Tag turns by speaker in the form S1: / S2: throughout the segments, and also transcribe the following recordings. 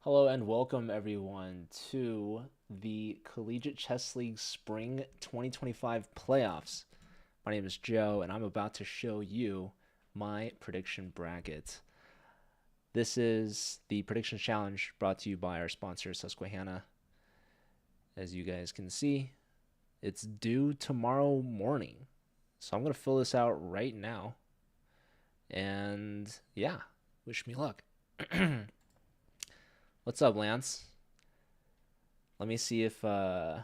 S1: Hello and welcome everyone to the Collegiate Chess League Spring 2025 playoffs. My name is Joe and I'm about to show you my prediction bracket. This is the prediction challenge brought to you by our sponsor Susquehanna. As you guys can see, it's due tomorrow morning. So I'm going to fill this out right now. And yeah, wish me luck. What's up, Lance? Let me see if Vanguard's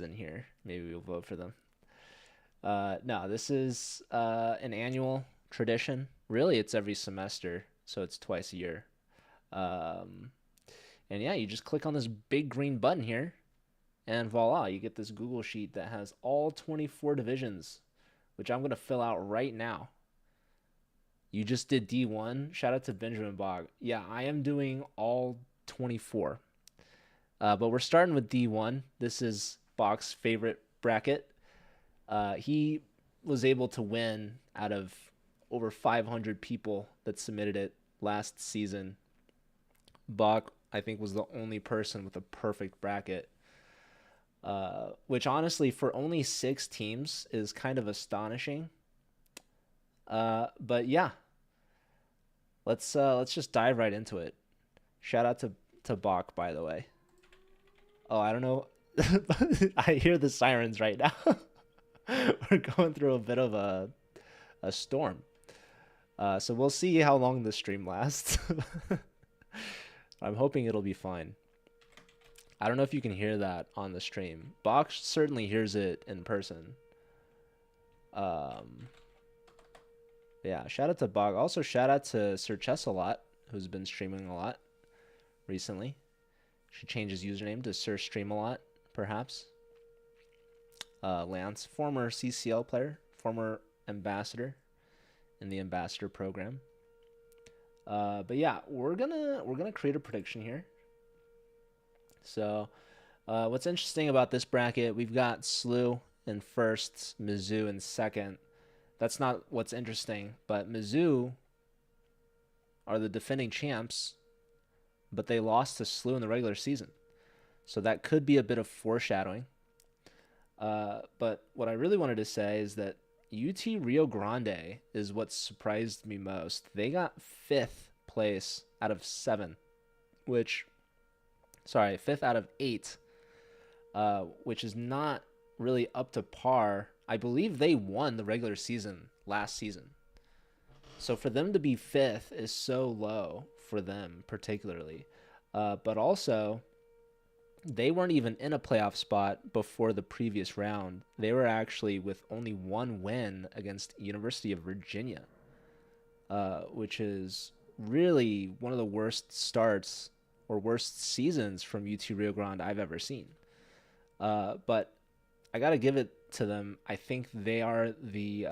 S1: in here. Maybe we'll vote for them. No, this is an annual tradition. Really, it's every semester, so it's twice a year. Um, and yeah, you just click on this big green button here, and voila, you get this Google sheet that has all 24 divisions, which I'm gonna fill out right now. You just did D1. Shout out to Benjamin Bog. Yeah, I am doing all 24. But we're starting with D1. This is Bog's favorite bracket. He was able to win out of over 500 people that submitted it last season. Bog, I think, was the only person with a perfect bracket, which honestly, for only 6 teams, is kind of astonishing. But yeah, let's just dive right into it. Shout out to Bach, by the way. Oh, I don't know. I hear the sirens right now. We're going through a bit of a storm. So we'll see how long this stream lasts. I'm hoping it'll be fine. I don't know if you can hear that on the stream. Bach certainly hears it in person. Yeah, shout out to Bog. Also, shout out to Sir Chess a lot, who's been streaming a lot recently. Should change his username to Sir Stream a lot, perhaps. Lance, former CCL player, former ambassador in the ambassador program. But yeah, we're gonna create a prediction here. So, what's interesting about this bracket? We've got Slew in first, Mizzou in second. That's not what's interesting, but Mizzou are the defending champs, but they lost to Slew in the regular season. So that could be a bit of foreshadowing. But what I really wanted to say is that UT Rio Grande is what surprised me most. They got 5th place out of 7, sorry, 5th out of 8, which is not really up to par. I believe they won the regular season last season. So for them to be 5th is so low for them particularly. But also, they weren't even in a playoff spot before the previous round. They were actually with only 1 win against University of Virginia, which is really one of the worst starts or worst seasons from UT Rio Grande I've ever seen. But I got to give it to them. I think they are the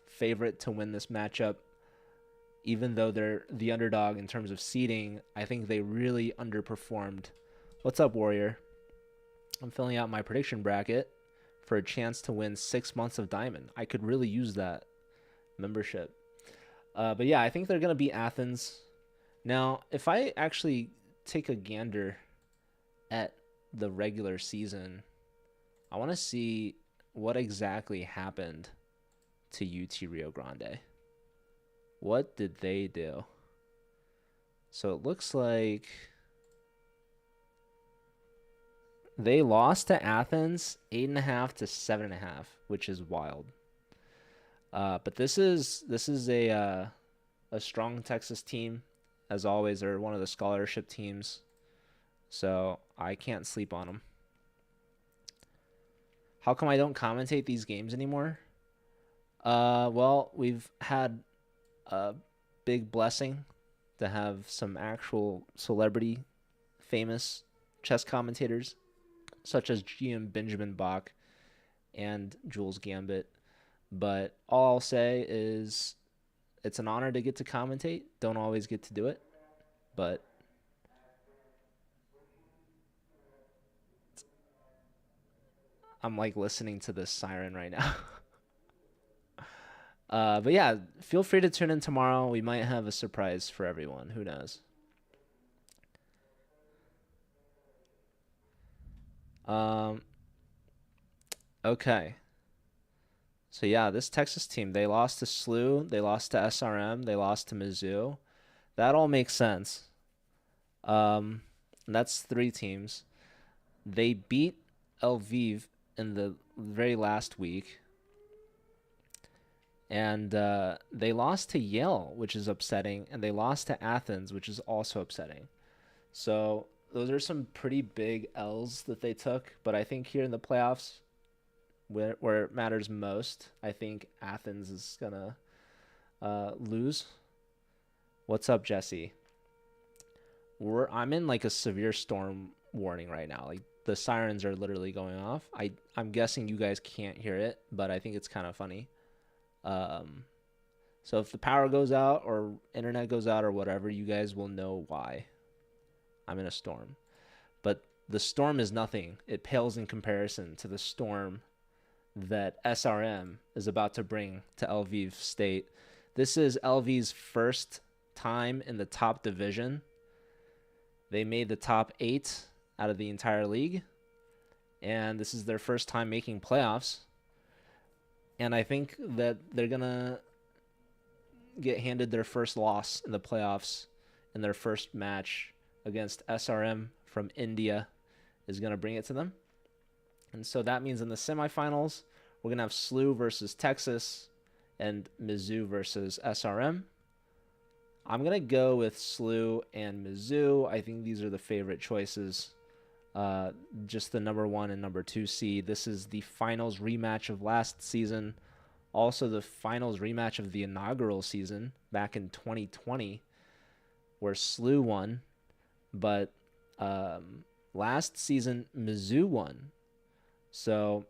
S1: favorite to win this matchup. Even though they're the underdog in terms of seeding, I think they really underperformed. What's up, Warrior? I'm filling out my prediction bracket for a chance to win 6 months of Diamond. I could really use that membership. But yeah, I think they're going to beat Athens. Now, if I actually take a gander at the regular season, I want to see what exactly happened to UT Rio Grande. What did they do? So it looks like they lost to Athens 8.5 to 7.5, which is wild. But this is a strong Texas team, as always. They're one of the scholarship teams, so I can't sleep on them. How come I don't commentate these games anymore? Well, we've had a big blessing to have some actual celebrity, famous chess commentators, such as GM Benjamin Bach and Jules Gambit. But all I'll say is it's an honor to get to commentate. Don't always get to do it, but I'm like listening to this siren right now. But yeah, feel free to tune in tomorrow. We might have a surprise for everyone. Who knows? Um, okay. So yeah, this Texas team, they lost to SLU, they lost to SRM, they lost to Mizzou. That all makes sense. Um, that's three teams. They beat Lviv in the very last week, and they lost to Yale, which is upsetting, and they lost to Athens, which is also upsetting. So those are some pretty big L's that they took. But I think here in the playoffs, where it matters most, I think Athens is gonna lose. What's up, Jesse? I'm in like a severe storm warning right now. Like the sirens are literally going off. I'm guessing you guys can't hear it, but I think it's kind of funny. Um, so if the power goes out or internet goes out or whatever, you guys will know why. I'm in a storm. But the storm is nothing. It pales in comparison to the storm that SRM is about to bring to Lviv State. This is LV's first time in the top division. They made the top 8 out of the entire league, and this is their first time making playoffs. And I think that they're going to get handed their first loss in the playoffs in their first match against SRM from India is going to bring it to them. And so that means in the semifinals, we're going to have SLU versus Texas and Mizzou versus SRM. I'm going to go with SLU and Mizzou. I think these are the favorite choices. Just the number 1 and number 2 seed. This is the finals rematch of last season. Also the finals rematch of the inaugural season back in 2020 where SLU won. But last season, Mizzou won. So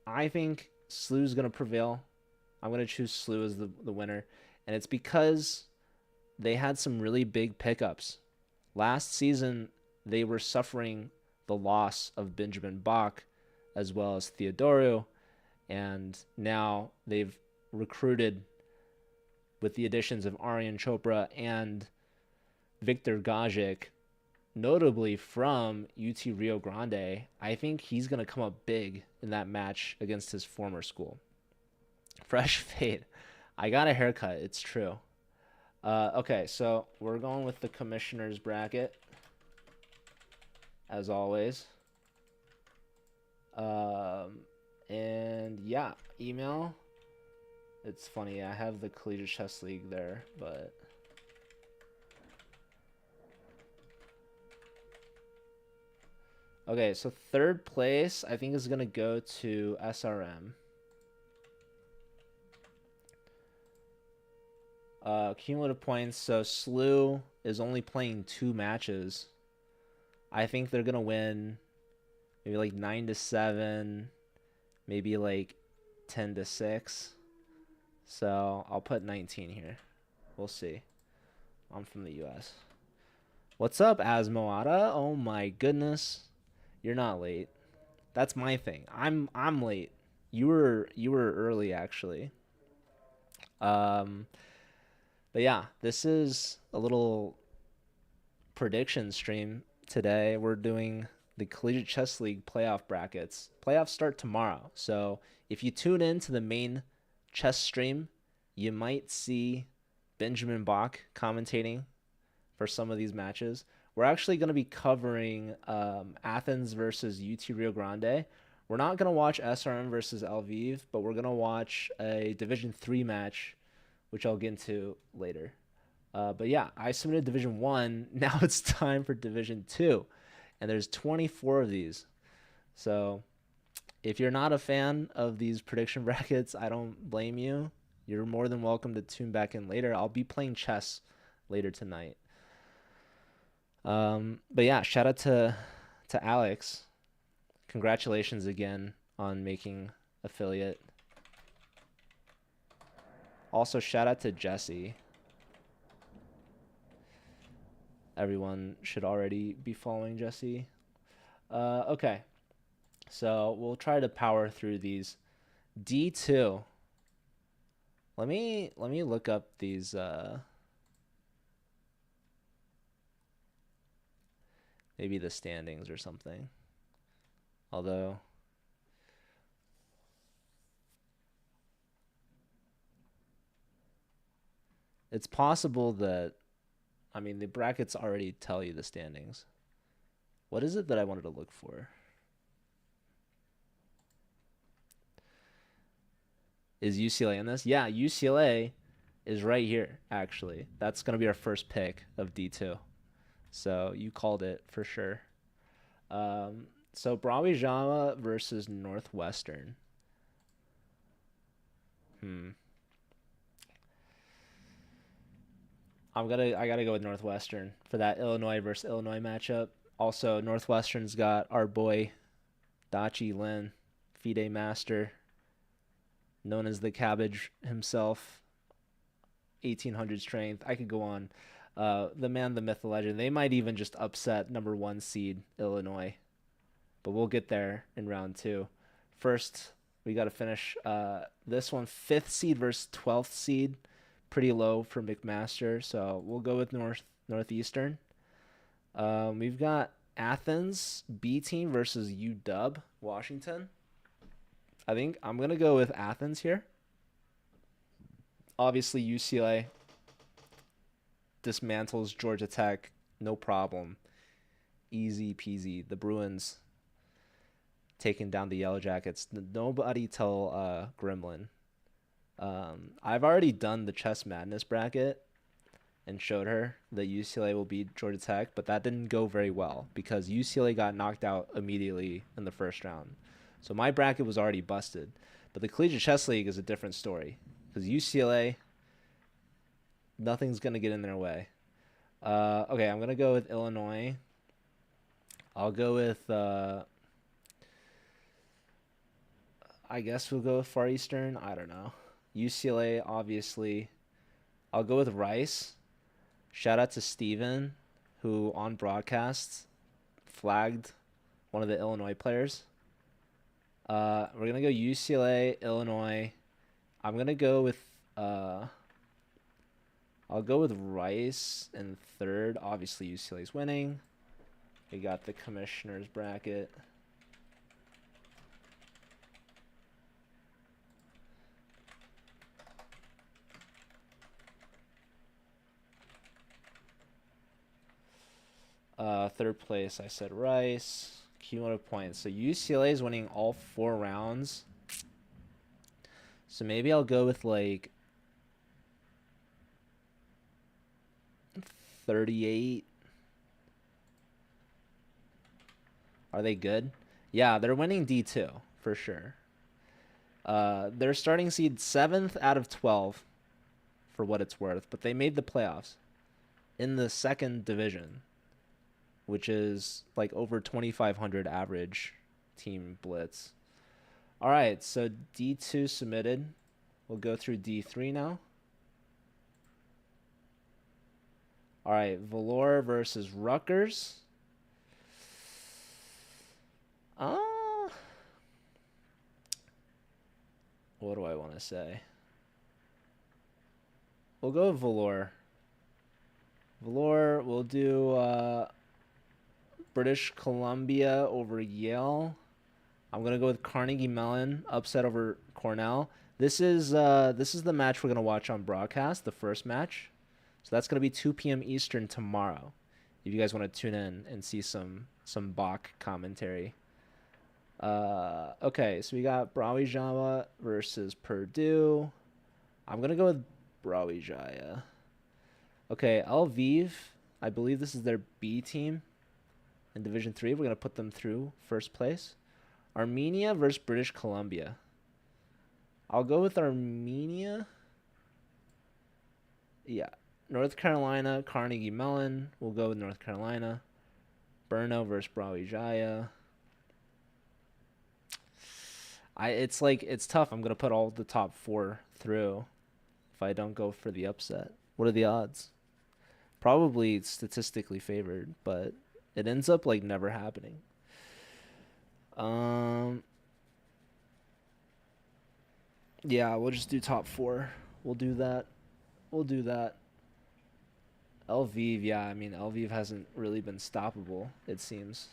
S1: I think SLU's going to prevail. I'm going to choose SLU as the winner. And it's because they had some really big pickups. Last season, they were suffering the loss of Benjamin Bach as well as Theodoro. And now they've recruited with the additions of Aryan Chopra and Victor Gajic, notably from UT Rio Grande. I think he's going to come up big in that match against his former school. Fresh fade. I got a haircut. It's true. Okay, so we're going with the commissioner's bracket, as always. And yeah, email. It's funny, I have the Collegiate Chess League there, but okay, so third place I think is gonna go to SRM. Cumulative points, so SLU is only playing 2 matches. I think they're gonna win maybe like 9-7, maybe like 10-6. So I'll put 19 here. We'll see. I'm from the US. What's up, Asmoata? Oh my goodness. You're not late. That's my thing. I'm late. You were early actually. But yeah, this is a little prediction stream today. We're doing the Collegiate Chess League playoff brackets. Playoffs start tomorrow. So if you tune in to the main chess stream, you might see Benjamin Bach commentating for some of these matches. We're actually going to be covering Athens versus UT Rio Grande. We're not going to watch SRM versus Lviv, but we're going to watch a Division 3 match, which I'll get into later. But yeah, I submitted Division 1. Now it's time for Division 2. And there's 24 of these. So if you're not a fan of these prediction brackets, I don't blame you. You're more than welcome to tune back in later. I'll be playing chess later tonight. But yeah, shout out to Alex. Congratulations again on making affiliate. Also, shout out to Jesse. Everyone should already be following Jesse. Okay. So we'll try to power through these. D2. Let me look up these maybe the standings or something. Although it's possible that, I mean, the brackets already tell you the standings. What is it that I wanted to look for? Is UCLA in this? Yeah, UCLA is right here, actually. That's going to be our first pick of D2. So you called it for sure. So Brawijama versus Northwestern. Hmm. I gotta go with Northwestern for that Illinois versus Illinois matchup. Also, Northwestern's got our boy Dachi Lin, FIDE master, known as the Cabbage himself, 1800 strength. I could go on. The man, the myth, the legend. They might even just upset number 1 seed Illinois, but we'll get there in round 2. First, we got to finish this one. 5th seed versus 12th seed, pretty low for McMaster, so we'll go with Northeastern. We've got Athens B team versus UW Washington. I think I'm gonna go with Athens here. Obviously, UCLA dismantles Georgia Tech, no problem, easy peasy. The Bruins taking down the Yellow Jackets. Nobody tell Gremlin. I've already done the Chess Madness bracket and showed her that UCLA will beat Georgia Tech, but that didn't go very well because UCLA got knocked out immediately in the first round. So my bracket was already busted. But the Collegiate Chess League is a different story because UCLA, nothing's going to get in their way. Okay, I'm going to go with Illinois. I'll go with, I guess we'll go with Far Eastern. I don't know. UCLA, obviously. I'll go with Rice. Shout out to Steven, who on broadcast flagged one of the Illinois players. We're going to go UCLA, Illinois. I'm going to go with, I'll go with Rice in third. Obviously, UCLA's winning. We got the commissioner's bracket. Third place, I said Rice. Cumulative points. So UCLA is winning all 4 rounds. So maybe I'll go with like 38. Are they good? Yeah, they're winning D2 for sure. They're starting seed 7th out of 12 for what it's worth, but they made the playoffs in the 2nd division, which is like over 2,500 average team blitz. All right, so D2 submitted. We'll go through D3 now. All right, Valor versus Rutgers. What do I want to say? We'll go with Valor. Valor, we'll do British Columbia over Yale. I'm gonna go with Carnegie Mellon upset over Cornell. This is the match we're gonna watch on broadcast, the first match. So that's gonna be 2 p.m. Eastern tomorrow. If you guys want to tune in and see some Bach commentary. Okay, so we got Brawijaya versus Purdue. I'm gonna go with Brawijaya. Okay, Lviv. I believe this is their B team in Division 3. We're gonna put them through first place. Armenia versus British Columbia. I'll go with Armenia. Yeah. North Carolina, Carnegie Mellon. We'll go with North Carolina. Brno versus Brawijaya. It's tough. I'm gonna put all the top 4 through if I don't go for the upset. What are the odds? Probably statistically favored, but it ends up like never happening. Yeah, we'll just do top 4. We'll do that. Lviv, yeah, I mean Lviv hasn't really been stoppable, it seems.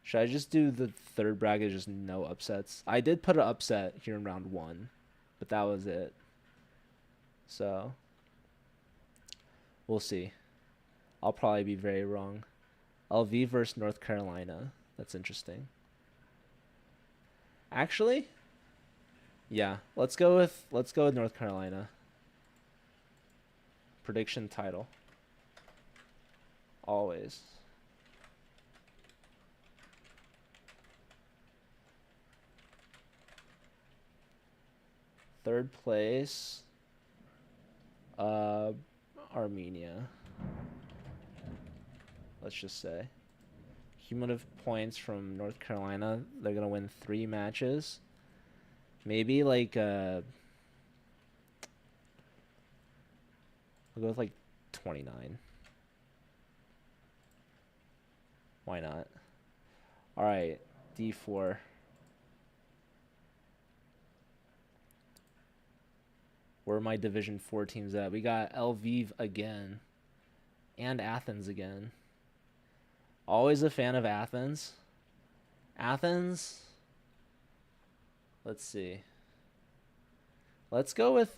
S1: Should I just do the third bracket, just no upsets? I did put an upset here in round 1, but that was it. So, we'll see. I'll probably be very wrong. LV versus North Carolina. That's interesting. Actually, yeah, let's go with North Carolina. Prediction title. Always. Third place, Armenia. Let's just say. Cumulative points from North Carolina. They're gonna win 3 matches. Maybe like we'll go with like 29. Why not? All right, D4. Where are my Division 4 teams at? We got Lviv again. And Athens again. Always a fan of Athens. Athens. Let's see. Let's go with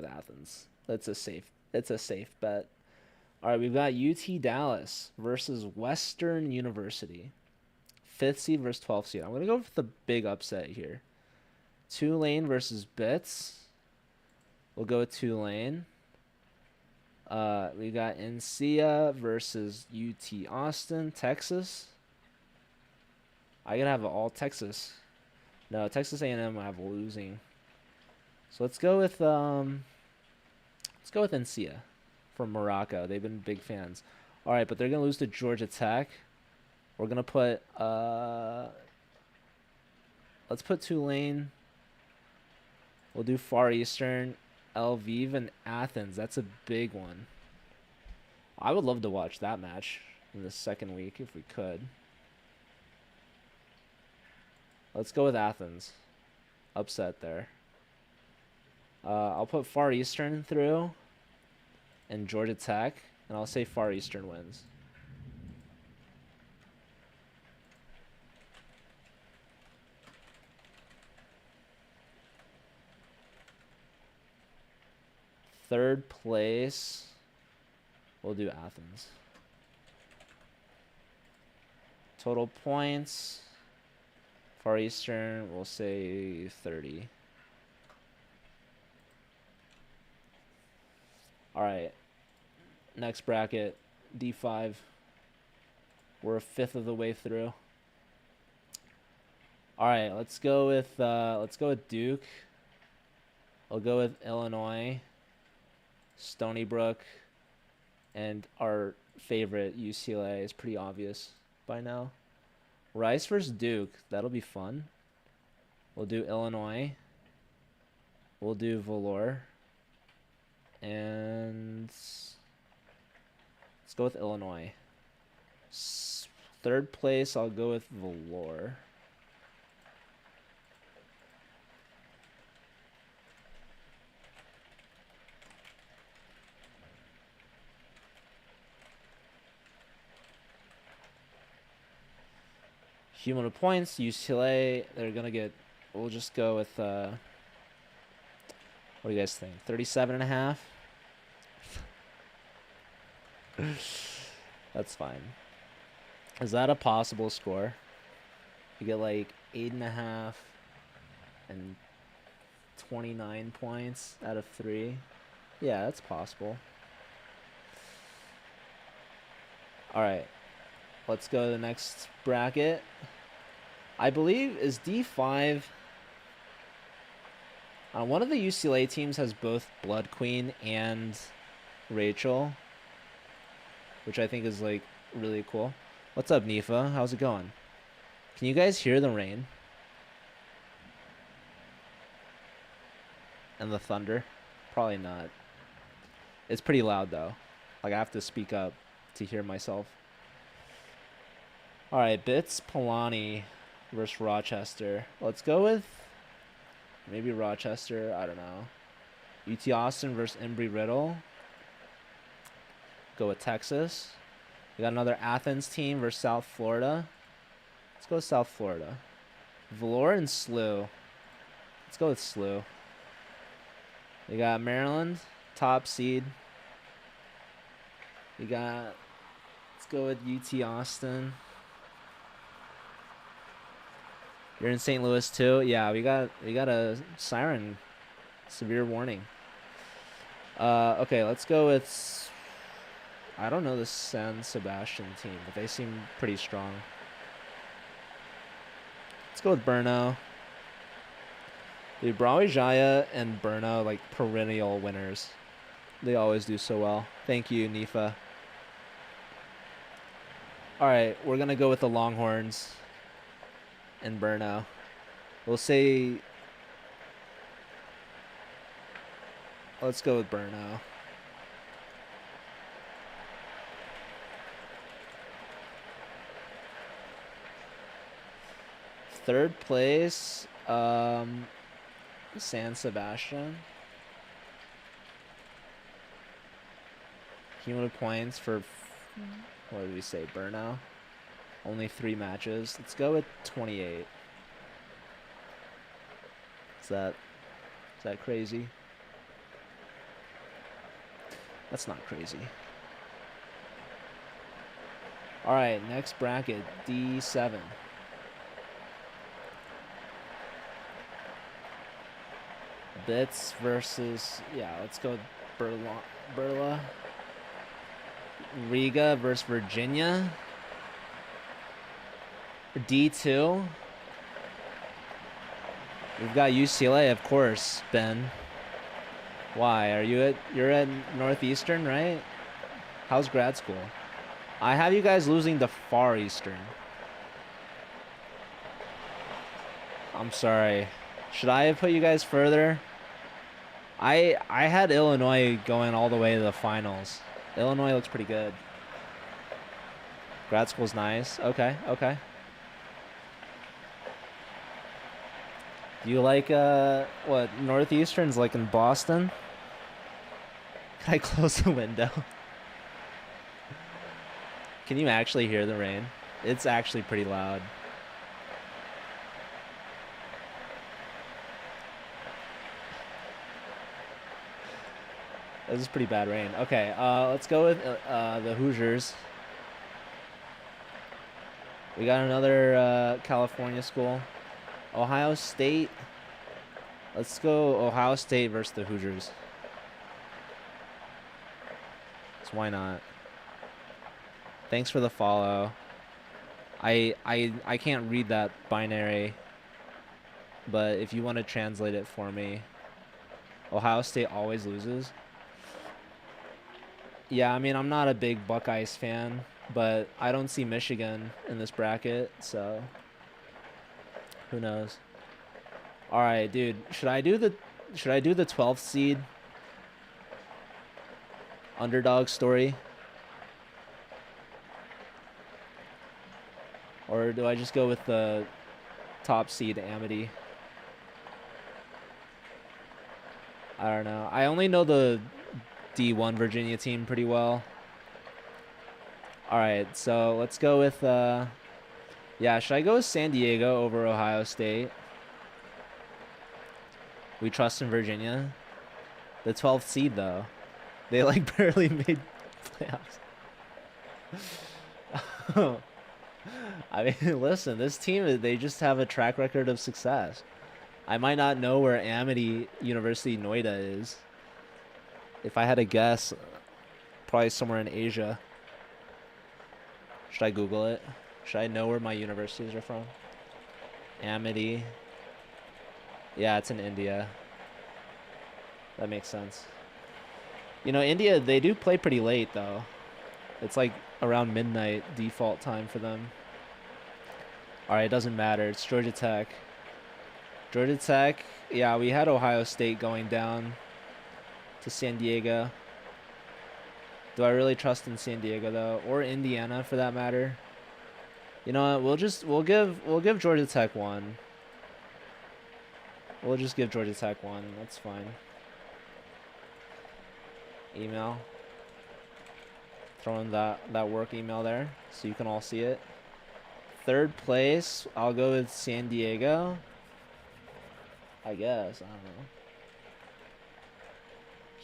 S1: Athens. It's a safe bet. All right, we've got UT Dallas versus Western University. 5th seed versus 12th seed. I'm going to go with the big upset here. Tulane versus Bits. We'll go with Tulane. We got NCA versus UT Austin, Texas. I gotta have all Texas. No, Texas A&M I have losing. So let's go with NCA from Morocco. They've been big fans. All right, but they're gonna lose to Georgia Tech. We're gonna put let's put Tulane. We'll do Far Eastern, Lviv, and Athens. That's a big one. I would love to watch that match in the second week if we could. Let's go with Athens. Upset there. I'll put Far Eastern through and Georgia Tech, and I'll say Far Eastern wins. Third place, we'll do Athens. Total points, Far Eastern, we'll say 30. All right, next bracket, D5. We're a 5th of the way through. All right, let's go with Duke. I'll go with Illinois, Stony Brook, and our favorite UCLA is pretty obvious by now. Rice versus Duke, that'll be fun. We'll do Illinois. We'll do Valor. And let's go with Illinois. Third place, I'll go with Valor. Cumulative points, UCLA, they're going to get, we'll just go with, what do you guys think? 37.5? That's fine. Is that a possible score? You get like 8.5 and 29 points out of 3. Yeah, that's possible. All right. Let's go to the next bracket. I believe is D5. One of the UCLA teams has both Blood Queen and Rachel, which I think is like really cool. What's up, Nifa? How's it going? Can you guys hear the rain and the thunder? Probably not. It's pretty loud though. Like I have to speak up to hear myself. All right, Bits Palani versus Rochester. Let's go with maybe Rochester. I don't know. UT Austin versus Embry Riddle. Go with Texas. We got another Athens team versus South Florida. Let's go with South Florida. Valor and SLU. Let's go with SLU. We got Maryland, top seed. We got, let's go with UT Austin. You're in St. Louis too? Yeah, we got a siren. Severe warning. Okay, let's go with, I don't know the San Sebastian team, but they seem pretty strong. Let's go with Brno. Dude, Brawijaya and Brno, like perennial winners. They always do so well. Thank you, Nifa. All right, we're going to go with the Longhorns and Brno. We'll say, let's go with Brno. Third place, San Sebastian. Cumulative points for, what did we say, Brno? Only 3 matches. Let's go with 28. Is that crazy? That's not crazy. All right, next bracket, D7. Bits versus, yeah, let's go Burla. Riga versus Virginia. D2. We've got UCLA, of course, Ben. Why? You're at Northeastern, right? How's grad school? I have you guys losing to Far Eastern. I'm sorry. Should I have put you guys further? I had Illinois going all the way to the finals. Illinois looks pretty good. Grad school's nice. Okay. Do you like what Northeastern's like in Boston? Can I close the window? Can you actually hear the rain? It's actually pretty loud. This is pretty bad rain. Okay, let's go with the Hoosiers. We got another California school. Ohio State. Let's go Ohio State versus the Hoosiers. So why not? Thanks for the follow. I can't read that binary, but if you want to translate it for me. Ohio State always loses. Yeah, I mean, I'm not a big Buckeyes fan, but I don't see Michigan in this bracket, so who knows? All right, dude. Should I do the 12th seed underdog story? Or do I just go with the top seed Amity? I don't know. I only know the D1 Virginia team pretty well. All right, so let's go with yeah, should I go with San Diego over Ohio State? We trust in Virginia. The 12th seed though. They like barely made playoffs. I mean, listen, this team, they just have a track record of success. I might not know where Amity University Noida is. If I had to guess, probably somewhere in Asia. Should I Google it? Should I know where my universities are from? Amity. Yeah, it's in India. That makes sense. You know, India, they do play pretty late, though. It's like around midnight default time for them. All right, it doesn't matter. It's Georgia Tech. Georgia Tech, yeah, we had Ohio State going down to San Diego. Do I really trust in San Diego though, or Indiana for that matter? You know what? We'll give Georgia Tech one. We'll just give Georgia Tech one. That's fine. Email. Throwing that work email there so you can all see it. Third place, I'll go with San Diego. I guess. I don't know.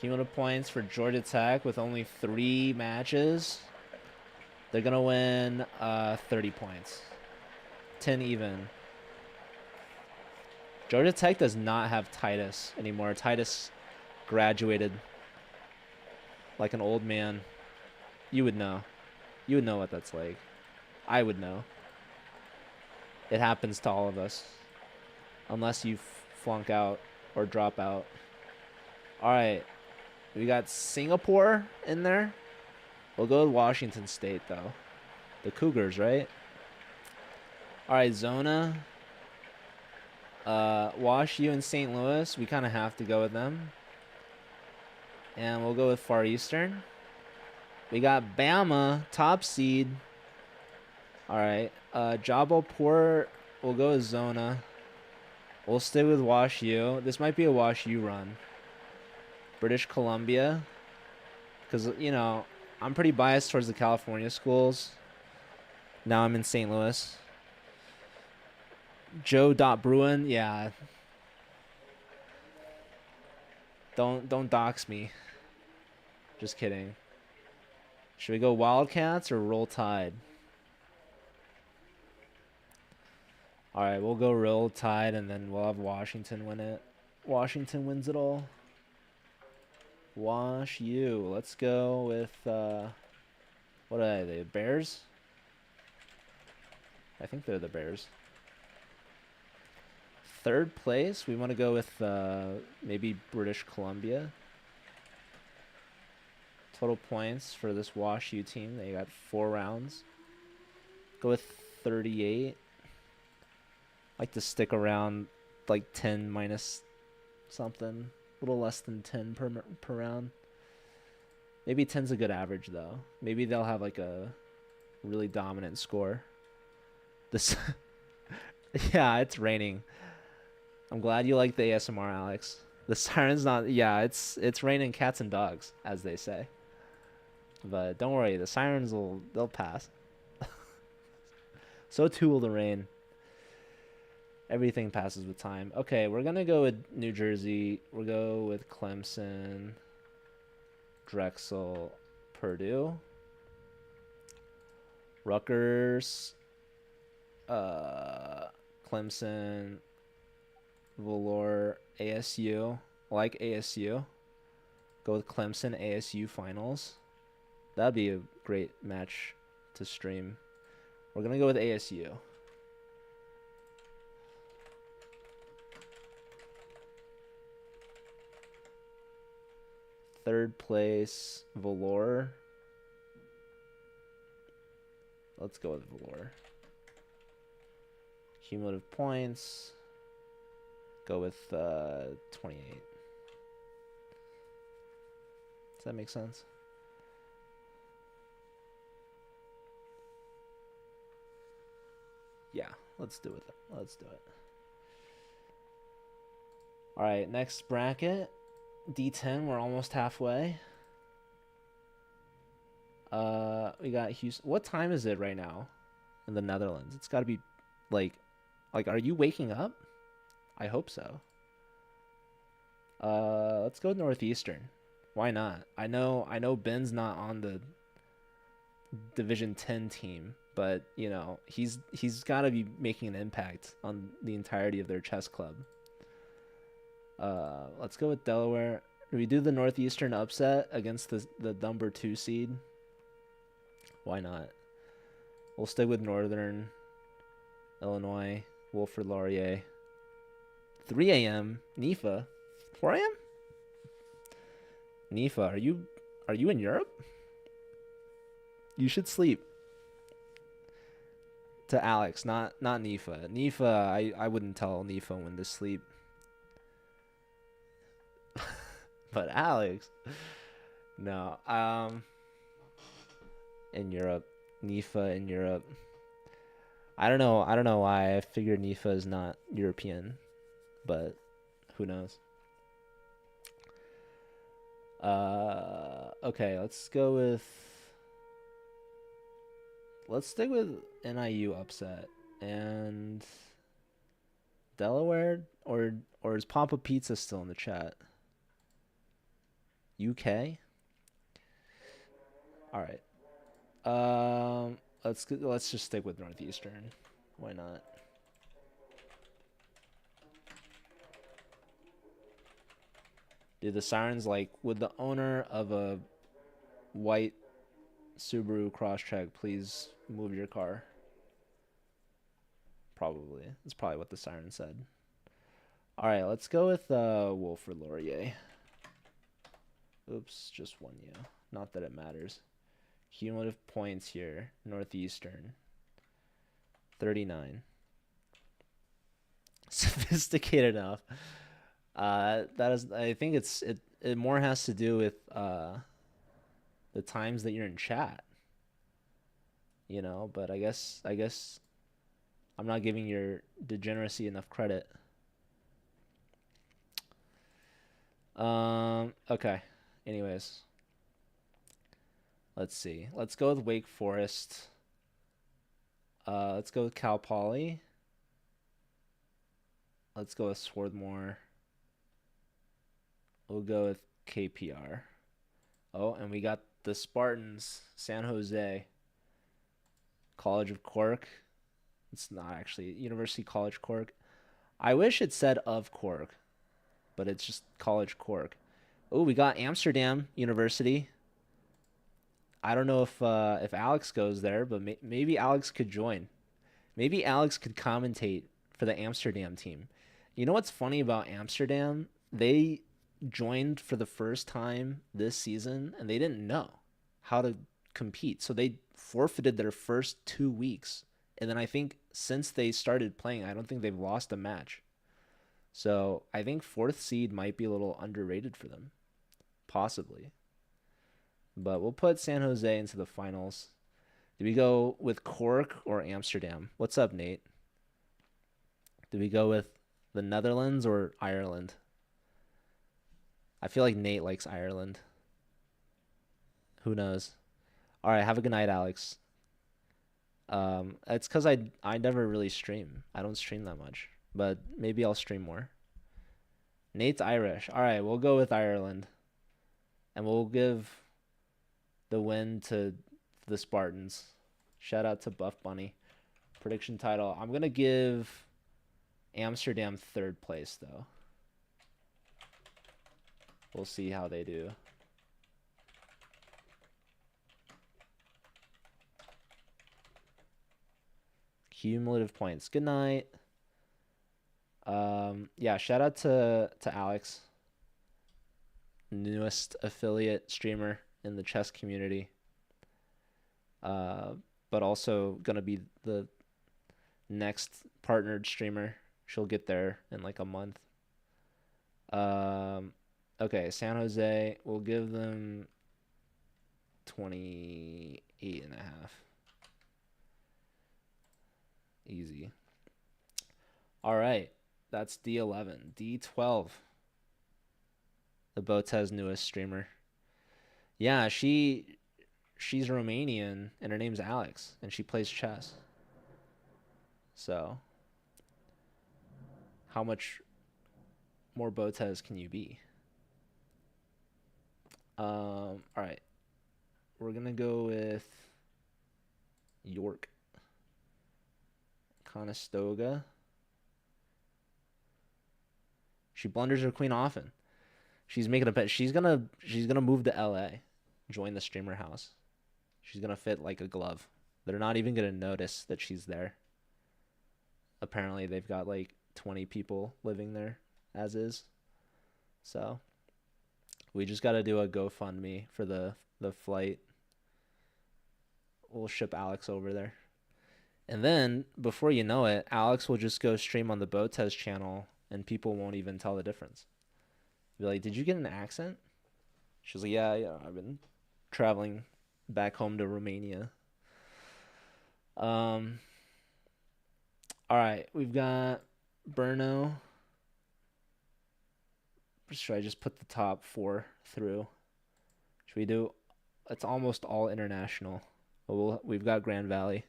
S1: Cumulative points for Georgia Tech with only 3 matches. They're going to win 30 points. 10 even. Georgia Tech does not have Titus anymore. Titus graduated like an old man. You would know. You would know what that's like. I would know. It happens to all of us. Unless you flunk out or drop out. All right. We got Singapore in there. We'll go with Washington State, though. The Cougars, right? All right, Zona. Wash U and St. Louis. We kind of have to go with them. And we'll go with Far Eastern. We got Bama, top seed. All right. Jabalpur, we'll go with Zona. We'll stay with Wash U. This might be a Wash U run. British Columbia. Because, you know, I'm pretty biased towards the California schools. Now I'm in St. Louis. Joe Bruin, yeah. Don't dox me. Just kidding. Should we go Wildcats or Roll Tide? All right, we'll go Roll Tide, and then we'll have Washington win it. Washington wins it all. Wash U. Let's go with, what are they, Bears? I think they're the Bears. Third place, we want to go with maybe British Columbia. Total points for this Wash U team, they got 4 rounds. Go with 38. Like to stick around like 10 minus something. A little less than 10 per round. Maybe 10's a good average, though. Maybe they'll have like a really dominant score. This, yeah, it's raining. I'm glad you like the ASMR, Alex. The siren's not. Yeah, it's raining cats and dogs, as they say. But don't worry, the sirens they'll pass. So too will the rain. Everything passes with time. Okay, we're gonna go with New Jersey. We'll go with Clemson, Drexel, Purdue, Rutgers, Clemson, Valor, ASU. Like ASU. Go with Clemson, ASU finals. That'd be a great match to stream. We're gonna go with ASU. Third place, Valor. Let's go with Valor. Cumulative points. Go with 28. Does that make sense? Yeah, let's do it. Let's do it. All right, next bracket. D10, we're almost halfway. We got Houston. What time is it right now in the Netherlands? It's got to be like, are you waking up? I hope so. Let's go Northeastern. Why not? I know Ben's not on the Division 10 team, but you know, he's got to be making an impact on the entirety of their chess club. Let's go with Delaware. Do we do the Northeastern upset against the number 2 seed? Why not? We'll stay with Northern Illinois, Wilfrid Laurier. 3 a.m. NIFA. 4 a.m. NIFA, are you in Europe? You should sleep. To Alex, not NIFA. NIFA, I wouldn't tell NIFA when to sleep. But Alex, no. In Europe, NIFA in Europe. I don't know why. I figured NIFA is not European, but who knows? Okay, let's go with let's stick with NIU upset and Delaware, or is Papa Pizza still in the chat? UK. All right. Let's just stick with Northeastern. Why not? Dude, the Sirens, like, would the owner of a white Subaru Crosstrek please move your car? Probably. That's probably what the Siren said. All right, let's go with Wilfrid Laurier. Oops, just one U. Not that it matters. Cumulative points here. Northeastern. 39. Sophisticated enough. That is. I think it more has to do with the times that you're in chat. You know, but I guess I'm not giving your degeneracy enough credit. Okay. Anyways. Let's see. Let's go with Wake Forest. Let's go with Cal Poly. Let's go with Swarthmore. We'll go with KPR. Oh, and we got the Spartans, San Jose. College of Cork. It's not actually University College Cork. I wish it said of Cork, but it's just College Cork. Oh, we got Amsterdam University. I don't know if Alex goes there, but maybe Alex could join. Maybe Alex could commentate for the Amsterdam team. You know what's funny about Amsterdam? They joined for the first time this season, and they didn't know how to compete. So they forfeited their first 2 weeks. And then I think since they started playing, I don't think they've lost a match. So I think 4th seed might be a little underrated for them. Possibly. But we'll put San Jose into the finals. Do we go with Cork or Amsterdam? What's up, Nate? Do we go with the Netherlands or Ireland? I feel like Nate likes Ireland. Who knows? All right, have a good night, Alex. It's because I never really stream. I don't stream that much, but maybe I'll stream more. Nate's Irish. All right, we'll go with Ireland, and we'll give the win to the Spartans. Shout out to Buff Bunny. Prediction title. I'm gonna give Amsterdam 3rd place though. We'll see how they do. Cumulative points. Good night. Yeah, shout out to Alex, newest affiliate streamer in the chess community. But also gonna be the next partnered streamer. She'll get there in like a month. Okay, San Jose, we'll give them 28.5. Easy. All right, that's D11. D12. The Botez newest streamer. Yeah, she's Romanian and her name's Alex and she plays chess. So, how much more Botez can you be? All right. We're going to go with York. Conestoga. She blunders her queen often. She's making a bet. She's gonna move to LA, join the streamer house. She's gonna fit like a glove. They're not even gonna notice that she's there. Apparently they've got like 20 people living there as is. So we just gotta do a GoFundMe for the flight. We'll ship Alex over there. And then, before you know it, Alex will just go stream on the Botez channel, and people won't even tell the difference. Be like, did you get an accent? She's like, yeah, I've been traveling back home to Romania. All right, we've got Brno. Should I just put the top 4 through? Should we do... It's almost all international. We've got Grand Valley.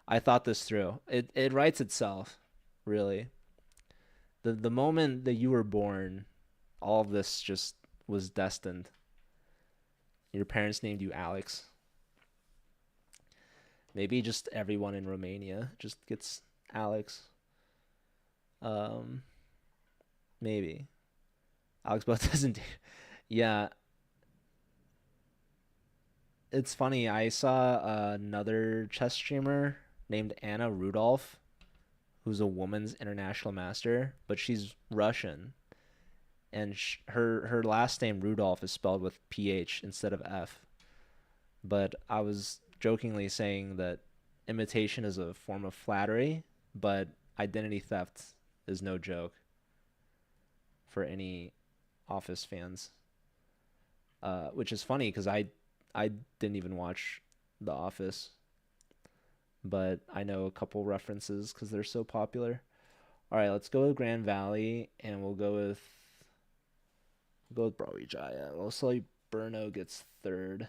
S1: I thought this through. It writes itself, really. The moment that you were born, all of this just was destined. Your parents named you Alex. Maybe just everyone in Romania just gets Alex. Um, maybe Alex both doesn't. Yeah, it's funny. I saw another chess streamer named Anna Rudolph, who's a woman's international master, but she's Russian, and her last name Rudolph is spelled with PH instead of F. But I was jokingly saying that imitation is a form of flattery, but identity theft is no joke for any Office fans. Which is funny because I didn't even watch The Office, but I know a couple references because they're so popular. All right, let's go with Grand Valley, and we'll go with Brawijaya. We'll say Brno gets third.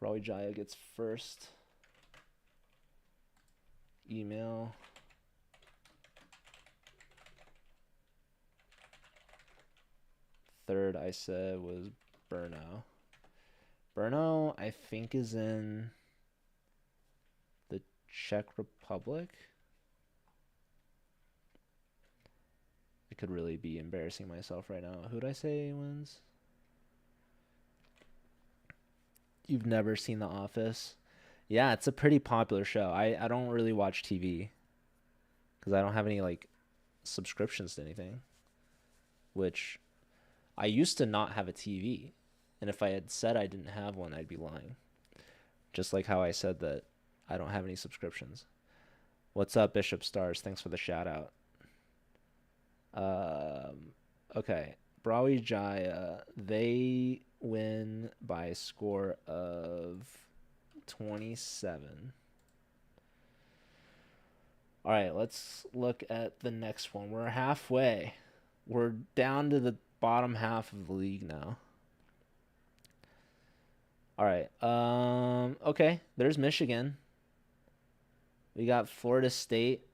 S1: Brawijaya gets first. Email. Third, I said, was Brno. Brno, I think, is in the Czech Republic. I could really be embarrassing myself right now. Who'd I say wins? You've never seen The Office? Yeah, it's a pretty popular show. I don't really watch TV because I don't have any like subscriptions to anything, which I used to not have a TV. And if I had said I didn't have one, I'd be lying. Just like how I said that I don't have any subscriptions. What's up, Bishop Stars? Thanks for the shout out. Okay. Brawijaya, they win by a score of 27. All right, let's look at the next one. We're halfway. We're down to the bottom half of the league now. All right. Okay, there's Michigan. We got Florida State,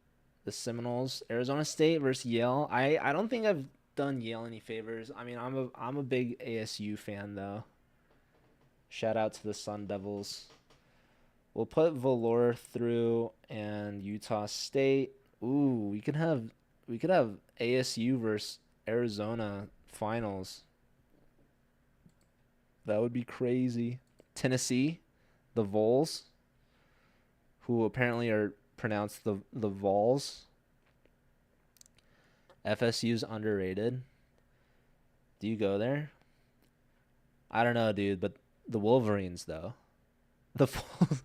S1: the Seminoles, Arizona State versus Yale. I don't think I've done Yale any favors. I mean, I'm a big ASU fan though. Shout out to the Sun Devils. We'll put Valor through and Utah State. Ooh, we could have ASU versus Arizona finals. That would be crazy. Tennessee, the Vols, who apparently are pronounced the Vols. FSU's underrated. Do you go there? I don't know, dude, but the Wolverines though. The Vols.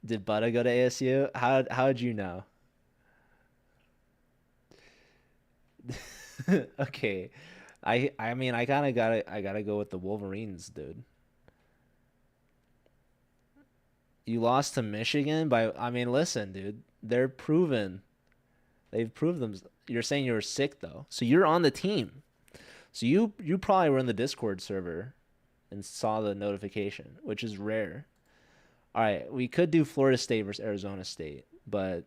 S1: Did Butta go to ASU? How'd you know? Okay. I mean I kinda gotta go with the Wolverines, dude. You lost to Michigan by I mean listen, dude. They're proven. They've proved them. You're saying you were sick though. So you're on the team. So you probably were in the Discord server and saw the notification, which is rare. All right, we could do Florida State versus Arizona State, but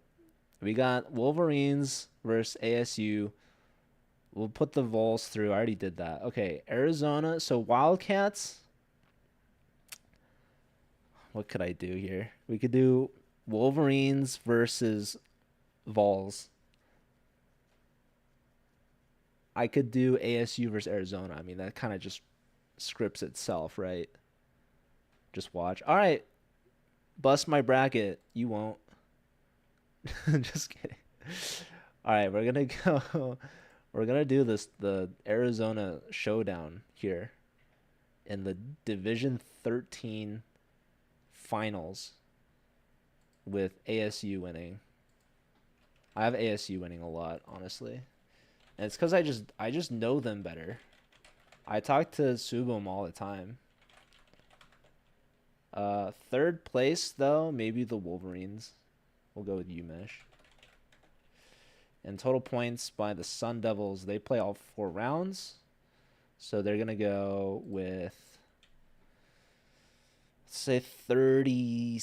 S1: we got Wolverines versus ASU. We'll put the Vols through. I already did that. Okay, Arizona. So Wildcats. What could I do here? We could do Wolverines versus Vols. I could do ASU versus Arizona. I mean, that kind of just scripts itself, right? Just watch. All right, bust my bracket. You won't. Just kidding. All right, we're gonna go. We're gonna do the Arizona showdown here in the Division 13 finals with ASU winning. I have ASU winning a lot, honestly. And it's because I just know them better. I talk to Subom all the time. Third place though, maybe the Wolverines. We'll go with UMesh. And total points by the Sun Devils. They play all 4 rounds. So they're going to go with say 30,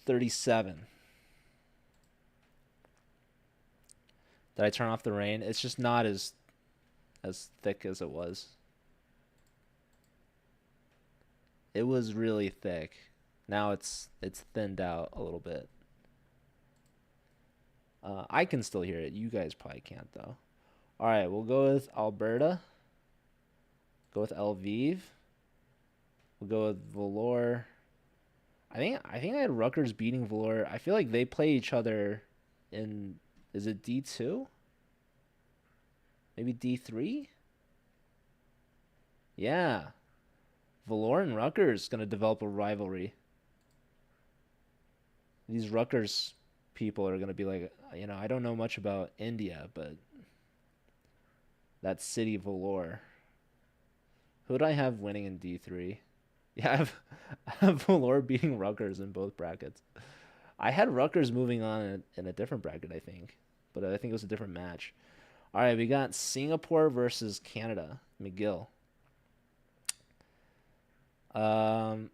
S1: 37. Did I turn off the rain? It's just not as thick as it was. It was really thick. Now it's thinned out a little bit. I can still hear it. You guys probably can't though. All right, we'll go with Alberta. Go with Lviv. We'll go with Valor. I think I had Rutgers beating Valor. I feel like they play each other in, is it D2? Maybe D3? Yeah. Valor and Rutgers gonna develop a rivalry. These Rutgers people are gonna be like, I don't know much about India, but that city Valor. Who do I have winning in D3? Yeah, I have Valor beating Rutgers in both brackets. I had Rutgers moving on in a different bracket, I think, but I think it was a different match. All right, we got Singapore versus Canada. McGill. Um,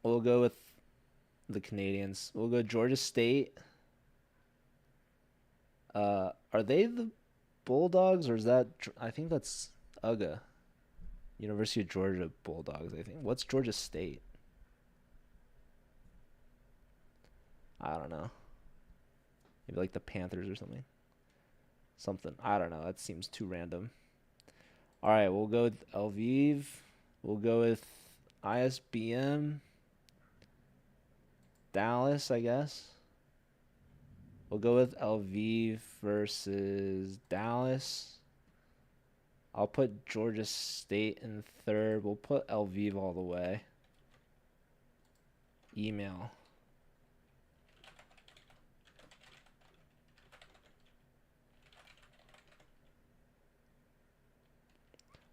S1: we'll go with the Canadians. We'll go Georgia State. Are they the Bulldogs or is that? I think that's UGA, University of Georgia Bulldogs. I think. What's Georgia State? I don't know. Maybe like the Panthers or something. Something. I don't know. That seems too random. All right, we'll go with Lviv. We'll go with ISBM. Dallas, I guess. We'll go with Lviv versus Dallas. I'll put Georgia State in third. We'll put Lviv all the way. Email.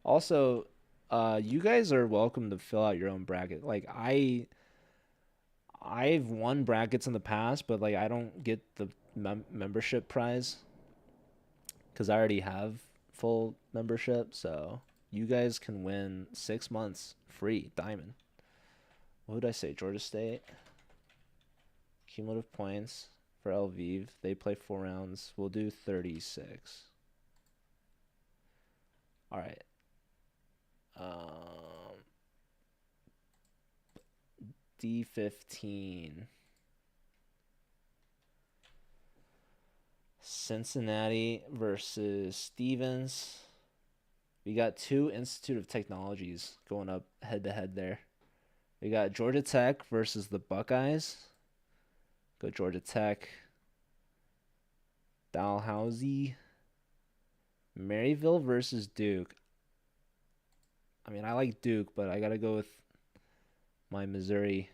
S1: Also, you guys are welcome to fill out your own bracket. Like I've won brackets in the past, but like I don't get the membership prize because I already have full membership. So you guys can win 6 months free diamond. What would I say? Georgia State. Cumulative points for Lviv. They play 4 rounds. We'll do 36. All right. D15. Cincinnati versus Stevens. We got two Institute of Technologies going up head to head there. We got Georgia Tech versus the Buckeyes. Go Georgia Tech. Dalhousie. Maryville versus Duke. I mean, I like Duke, but I got to go with my Missouri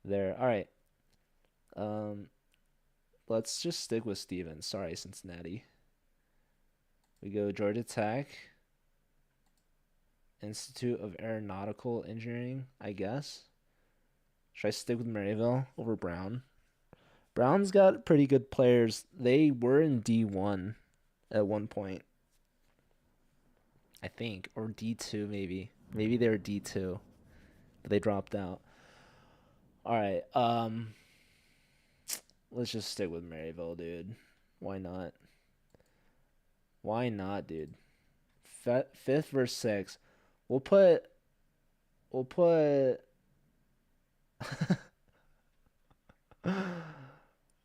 S1: there. All right. Let's just stick with Stevens. Sorry, Cincinnati. We go Georgia Tech. Institute of Aeronautical Engineering, I guess. Should I stick with Maryville over Brown? Brown's got pretty good players. They were in D1 at one point, I think, or D2 maybe. Maybe they were D2, but they dropped out. All right. Let's just stick with Maryville, dude. Why not? Why not, dude? Fifth versus sixth. We'll put.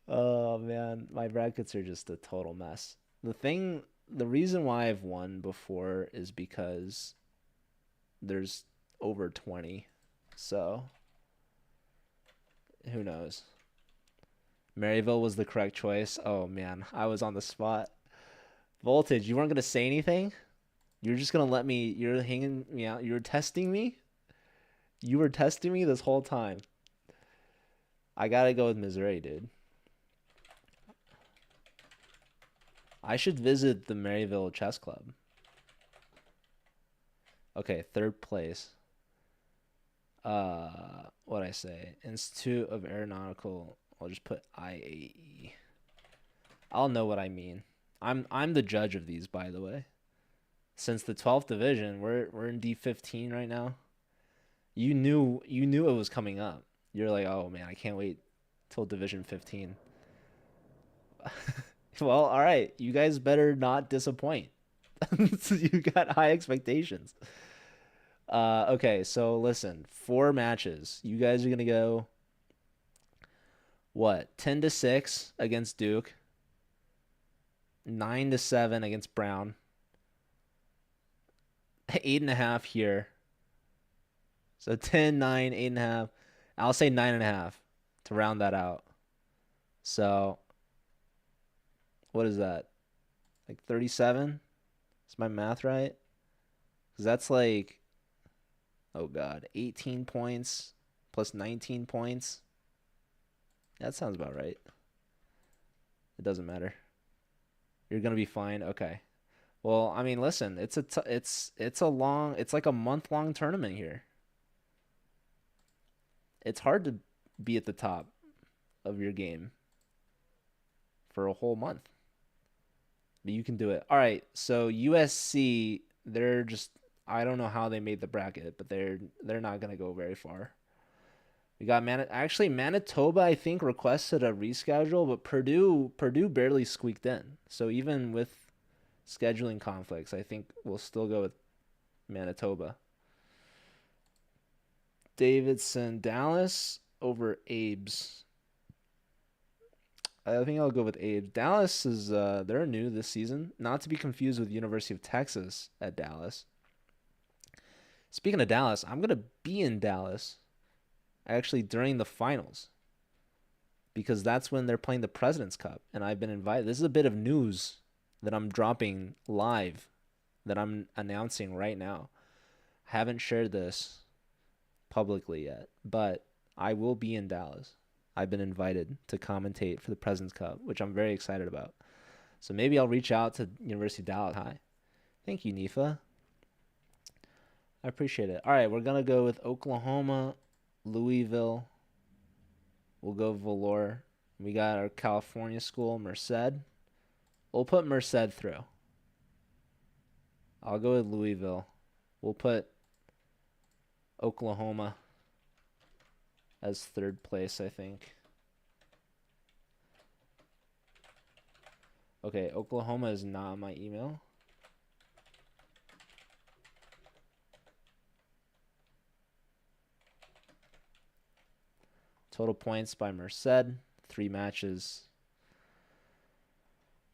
S1: Oh man, my brackets are just a total mess. The reason why I've won before is because there's over 20. So, who knows? Maryville was the correct choice. Oh man, I was on the spot. Voltage, you weren't going to say anything? You're just going to let me, you're hanging me out. You're testing me? You were testing me this whole time. I got to go with Missouri, dude. I should visit the Maryville Chess Club. Okay, third place. What'd I say? Institute of Aeronautical. I'll just put IAE. I'll know what I mean. I'm the judge of these, by the way. since the 12th division. We're in D15 right now. You knew it was coming up. You're like, "Oh man, I can't wait till Division 15." Well, all right. You guys better not disappoint. You got high expectations. Okay, so listen, 4 matches. You guys are gonna go what? 10-6 against Duke, 9-7 against Brown, 8.5 here. So 10, 9, 8.5. I'll say 9.5 to round that out. So what is that? Like 37? Is my math right? Because that's like, oh God, 18 points plus 19 points. That sounds about right. It doesn't matter. You're gonna be fine. Okay. Well, I mean, listen, it's like a month-long tournament here. It's hard to be at the top of your game for a whole month. But you can do it. All right, so USC, they're just I don't know how they made the bracket, but they're not gonna go very far. We got actually Manitoba, I think, requested a reschedule, but Purdue barely squeaked in. So even with scheduling conflicts, I think we'll still go with Manitoba. Davidson, Dallas over Abe's. I think I'll go with Abe's. Dallas is they're new this season, not to be confused with University of Texas at Dallas. Speaking of Dallas, I'm gonna be in Dallas actually during the finals because that's when they're playing the President's Cup, and I've been invited. This is a bit of news that I'm dropping live, that I'm announcing right now. I haven't shared this publicly yet, but I will be in Dallas. I've been invited to commentate for the President's Cup, which I'm very excited about. So maybe I'll reach out to University of Dallas. Hi. Thank you, Nifa. I appreciate it. All right, we're going to go with Oklahoma, Louisville. We'll go Valor. We got our California school, Merced. We'll put Merced through. I'll go with Louisville. We'll put Oklahoma as third place, I think. Okay, Oklahoma is not my email. Total points by Merced, 3 matches.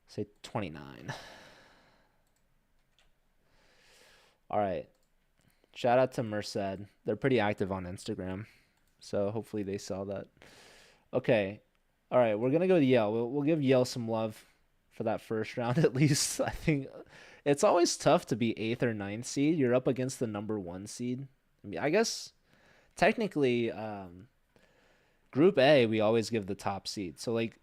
S1: Say 29. All right. Shout out to Merced. They're pretty active on Instagram, so hopefully they saw that. Okay. All right, we're gonna go to Yale. We'll give Yale some love for that first round at least. I think it's always tough to be 8th or 9th seed. You're up against the number 1 seed. I mean, I guess technically, Group A we always give the top seed. So like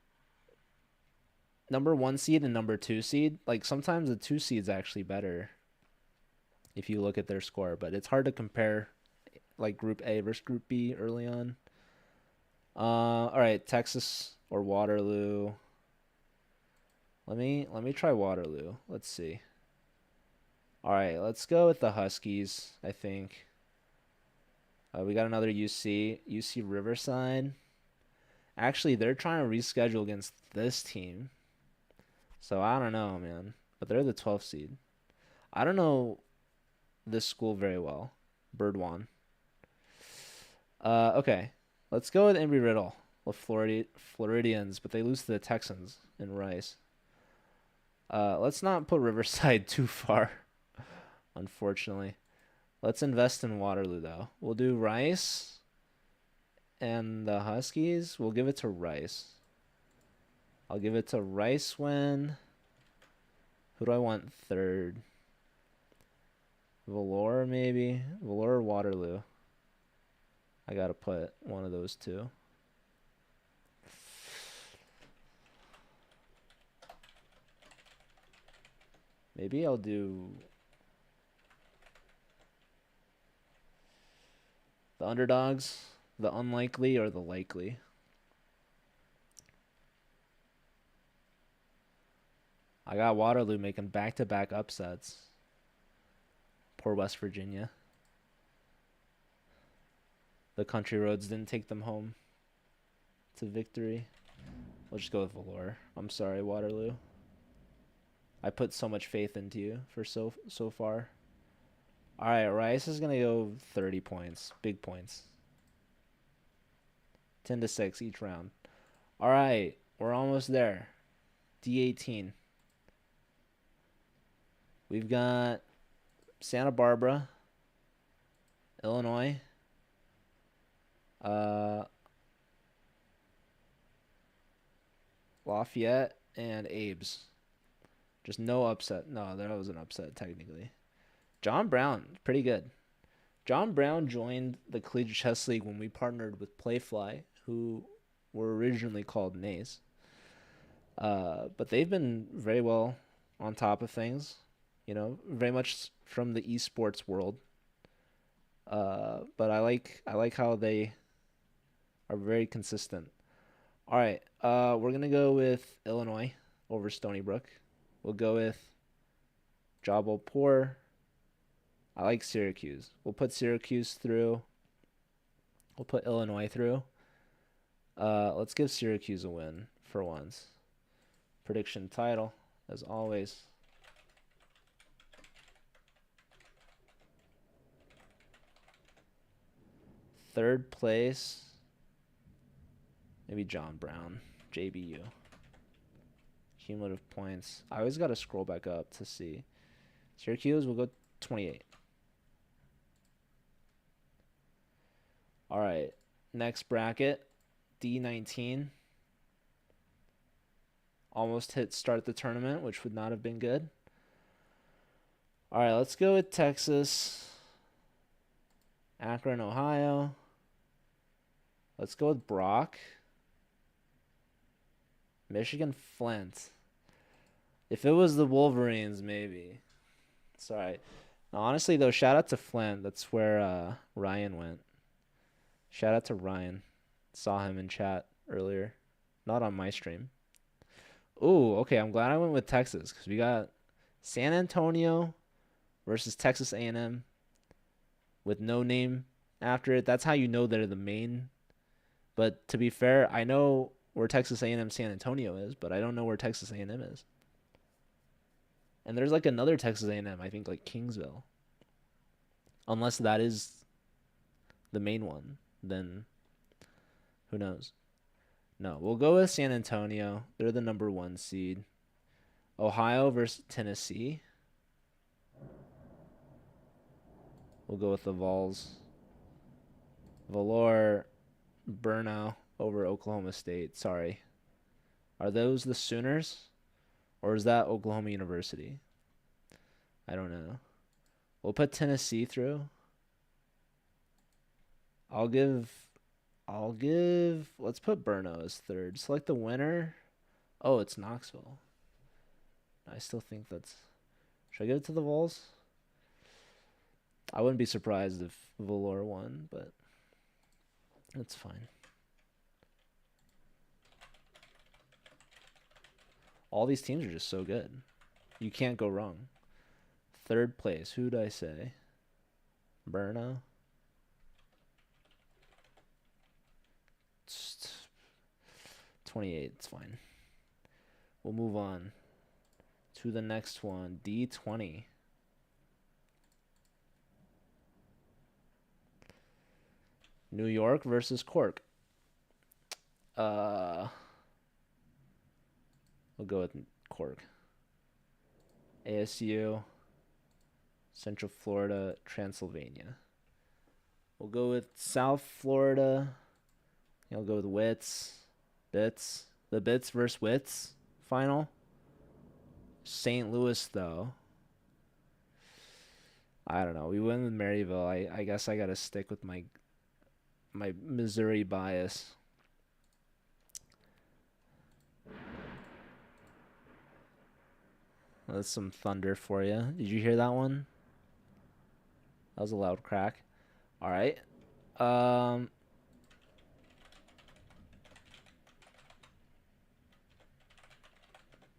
S1: number 1 seed and number 2 seed, like sometimes the 2 seed's actually better if you look at their score, but it's hard to compare like Group A versus Group B early on. All right, Texas or Waterloo. Let me try Waterloo. Let's see. All right, let's go with the Huskies, I think. We got another UC Riverside. Actually, they're trying to reschedule against this team. So I don't know, man. But they're the 12th seed. I don't know this school very well. Birdwan. Okay. Let's go with Embry-Riddle with Floridians, but they lose to the Texans in Rice. Let's not put Riverside too far, unfortunately. Let's invest in Waterloo, though. We'll do Rice and the Huskies. We'll give it to Rice. I'll give it to Rice when... Who do I want third? Valor, maybe? Valor or Waterloo? I gotta put one of those two. Maybe I'll do the underdogs, the unlikely, or the likely. I got Waterloo making back-to-back upsets. Poor West Virginia. The country roads didn't take them home to victory. We'll just go with Valor. I'm sorry, Waterloo. I put so much faith into you for so far. All right, Rice is gonna go 30 points, big points. 10-6 each round. All right, we're almost there. D18. We've got Santa Barbara, Illinois, Lafayette, and Abe's. Just no upset. No, there was an upset technically. John Brown, pretty good. John Brown joined the Collegiate Chess League when we partnered with Playfly, who were originally called Nays. But they've been very well on top of things, very much from the esports world. But I like how they are very consistent. All right, we're gonna go with Illinois over Stony Brook. We'll go with Jabalpur. I like Syracuse. We'll put Syracuse through. We'll put Illinois through. Let's give Syracuse a win for once. Prediction title, as always. Third place, maybe John Brown, JBU. Cumulative points. I always got to scroll back up to see. Syracuse will go 28. All right, next bracket, D19. Almost hit start the tournament, which would not have been good. All right, let's go with Texas, Akron, Ohio. Let's go with Brock. Michigan, Flint. If it was the Wolverines, maybe. Sorry. Honestly, though, shout out to Flint. That's where Ryan went. Shout out to Ryan. Saw him in chat earlier. Not on my stream. Ooh, okay. I'm glad I went with Texas because we got San Antonio versus Texas A&M with no name after it. That's how you know they're the main. But to be fair, I know where Texas A&M San Antonio is, but I don't know where Texas A&M is. And there's like another Texas A&M, I think like Kingsville. Unless that is the main one, then who knows? No, we'll go with San Antonio. They're the number 1 seed. Ohio versus Tennessee. We'll go with the Vols. Valor, Burnow over Oklahoma State. Sorry. Are those the Sooners? Or is that Oklahoma University? I don't know. We'll put Tennessee through. Let's put Burnow as third. Select the winner. Oh, it's Knoxville. I still think that's... Should I give it to the Vols? I wouldn't be surprised if Valor won, but that's fine. All these teams are just so good. You can't go wrong. Third place. Who'd I say? Burnow. 28. It's fine. We'll move on to the next one. D20. New York versus Cork. We'll go with Cork. ASU, Central Florida, Transylvania. We'll go with South Florida. I'll go with Bits. The Bits versus Wits final. St. Louis, though. I don't know. We went with Maryville. I guess I got to stick with my Missouri bias. That's some thunder for you. Did you hear that one? That was a loud crack. All right.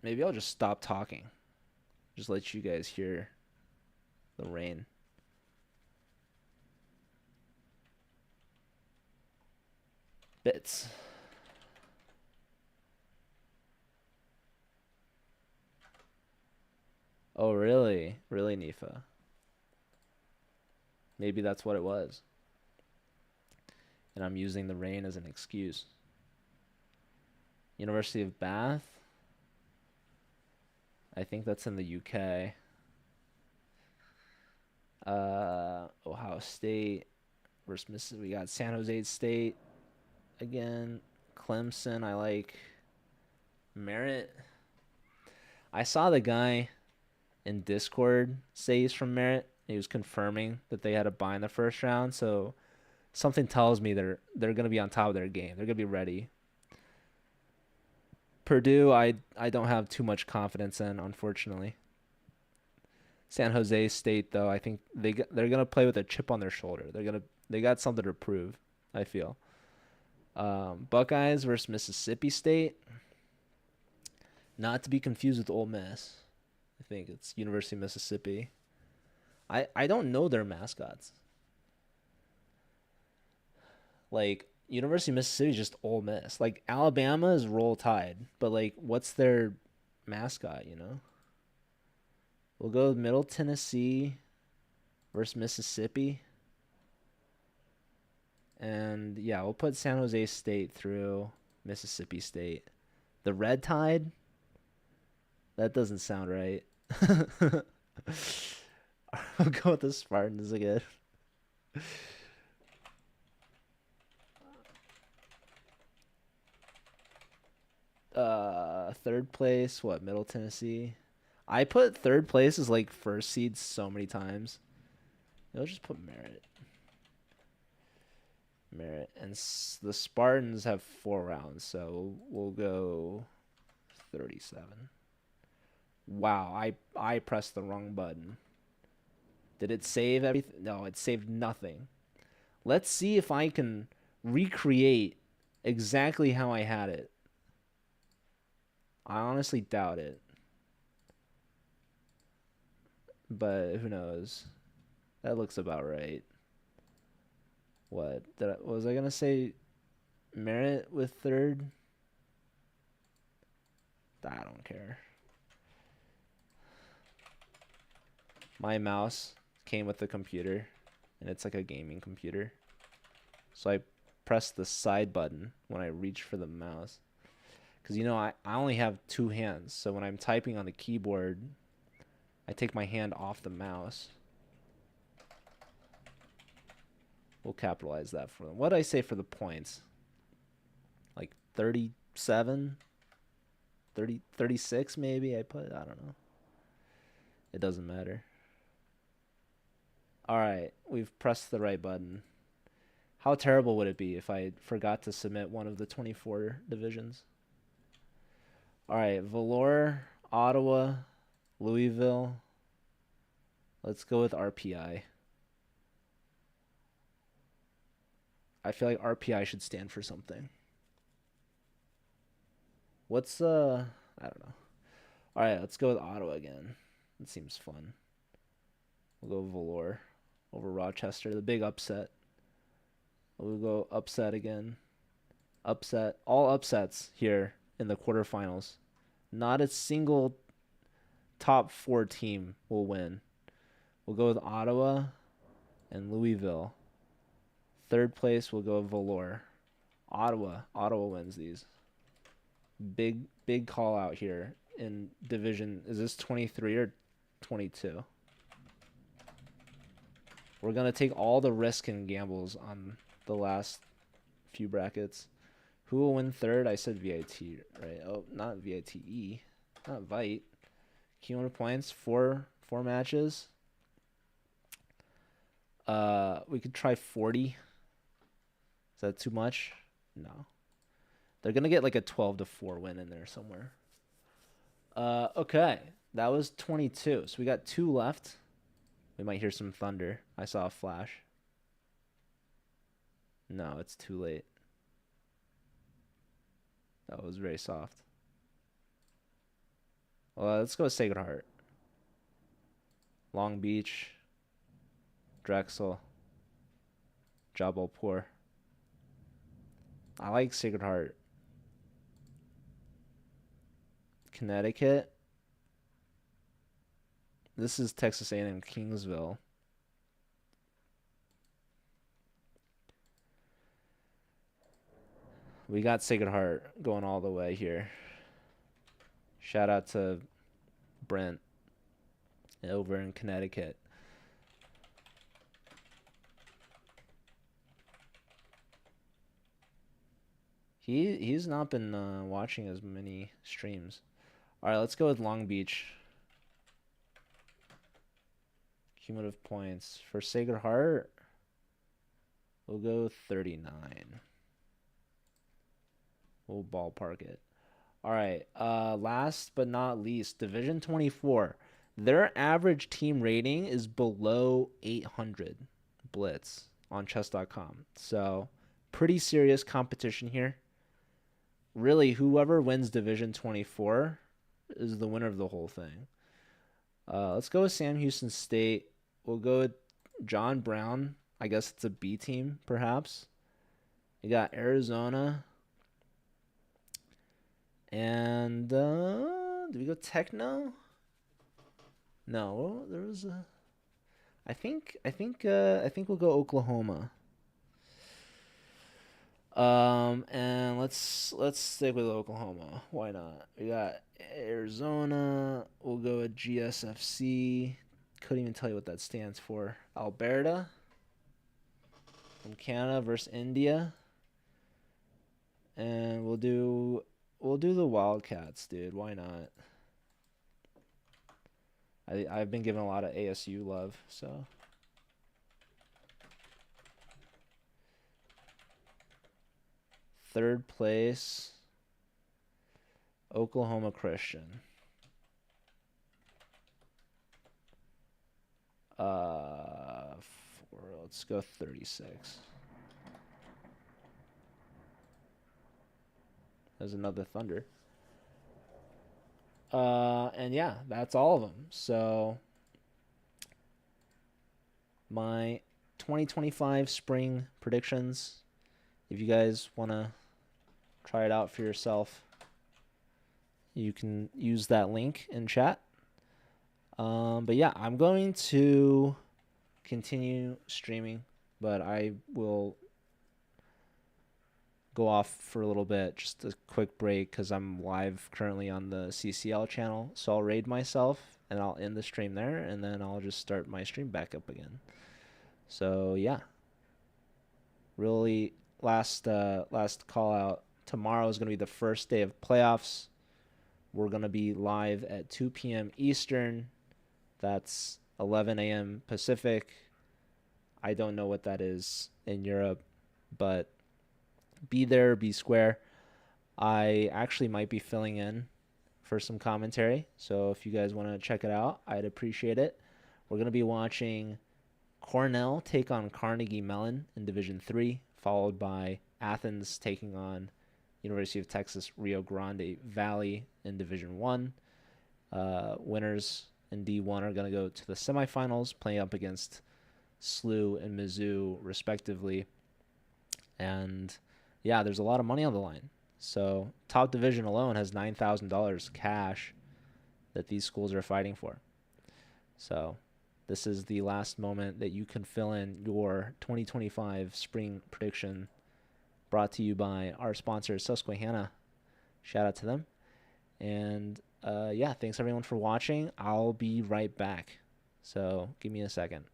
S1: Maybe I'll just stop talking. Just let you guys hear the rain. Bits. Oh, really? Really, Nifa? Maybe that's what it was. And I'm using the rain as an excuse. University of Bath? I think that's in the UK. Ohio State versus Mississippi. We got San Jose State again. Clemson, I like. Merritt. I saw the guy in Discord say he's from Merritt. He was confirming that they had a bye in the first round, so something tells me they're gonna be on top of their game. They're gonna be ready. Purdue, I don't have too much confidence in, unfortunately. San Jose State, though, I think they're gonna play with a chip on their shoulder. They got something to prove, I feel. Buckeyes versus Mississippi State. Not to be confused with Ole Miss. I think it's University of Mississippi. I don't know their mascots. Like, University of Mississippi is just Ole Miss. Like, Alabama is Roll Tide, but like, what's their mascot? You know. We'll go with Middle Tennessee versus Mississippi. And yeah, we'll put San Jose State through Mississippi State. The Red Tide? That doesn't sound right. I'll go with the Spartans again. Third place, what, Middle Tennessee? I put third place as like first seed so many times. I'll just put Merritt. Merritt. And the Spartans have 4 rounds, so we'll go 37. Wow, I pressed the wrong button. Did it save everything? No, it saved nothing. Let's see if I can recreate exactly how I had it. I honestly doubt it. But who knows? That looks about right. What? Was I going to say Merritt with third? I don't care. My mouse came with the computer, and it's like a gaming computer. So I press the side button when I reach for the mouse. Because, you know, I only have 2 hands. So when I'm typing on the keyboard, I take my hand off the mouse. We'll capitalize that for them. What did I say for the points? Like 37? 36 maybe I put? I don't know. It doesn't matter. All right, we've pressed the right button. How terrible would it be if I forgot to submit one of the 24 divisions? All right, Valor, Ottawa, Louisville. Let's go with RPI. I feel like RPI should stand for something. What's I don't know. All right, let's go with Ottawa again. It seems fun. We'll go Valor over Rochester, the big upset. We'll go upset again. Upset. All upsets here in the quarterfinals. Not a single top 4 team will win. We'll go with Ottawa and Louisville. Third place, we'll go with Valor. Ottawa. Ottawa wins these. Big call out here in division. Is this 23 or 22? We're going to take all the risk and gambles on the last few brackets. Who will win third? I said VIT, right? Oh, not VITE. Not Vite. Cumulative points, 4 matches. We could try 40. Is that too much? No. They're going to get like a 12-4 win in there somewhere. Okay. That was 22. So we got 2 left. We might hear some thunder. I saw a flash. No, it's too late. That was very soft. Well, let's go with Sacred Heart. Long Beach. Drexel. Jabalpur. I like Sacred Heart. Connecticut. This is Texas A&M Kingsville. We got Sacred Heart going all the way here. Shout out to Brent over in Connecticut. He's not been watching as many streams. All right, let's go with Long Beach. Cumulative points for Sacred Heart. We'll go 39. We'll ballpark it. All right. Last but not least, Division 24. Their average team rating is below 800 Blitz on chess.com. So, pretty serious competition here. Really, whoever wins Division 24 is the winner of the whole thing. Let's go with Sam Houston State. We'll go with John Brown. I guess it's a B team, perhaps. You got Arizona. And did we go Techno? No, there was a. I think we'll go Oklahoma. And let's stick with Oklahoma. Why not? We got Arizona. We'll go with GSFC. Couldn't even tell you what that stands for. Alberta. From Canada versus India. And we'll do the Wildcats, dude. Why not? I've been given a lot of ASU love, so. Third place, Oklahoma Christian. Let's go 36. There's another Thunder. And yeah, that's all of them. So my 2025 spring predictions. If you guys want to try it out for yourself, you can use that link in chat. But yeah, I'm going to continue streaming, but I will go off for a little bit, just a quick break, because I'm live currently on the CCL channel. So I'll raid myself, and I'll end the stream there, and then I'll just start my stream back up again. So yeah, really last call out. Tomorrow is going to be the first day of playoffs. We're going to be live at 2 p.m. Eastern. That's 11 a.m. Pacific. I don't know what that is in Europe, but be there, be square. I actually might be filling in for some commentary, so if you guys want to check it out, I'd appreciate it. We're going to be watching Cornell take on Carnegie Mellon in Division 3, followed by Athens taking on University of Texas Rio Grande Valley in Division 1. Winners in D1 are going to go to the semifinals, playing up against SLU and Mizzou, respectively. And yeah, there's a lot of money on the line. So top division alone has $9,000 cash that these schools are fighting for. So this is the last moment that you can fill in your 2025 spring prediction, brought to you by our sponsor, Susquehanna. Shout out to them. And yeah, thanks everyone for watching. I'll be right back. So give me a second.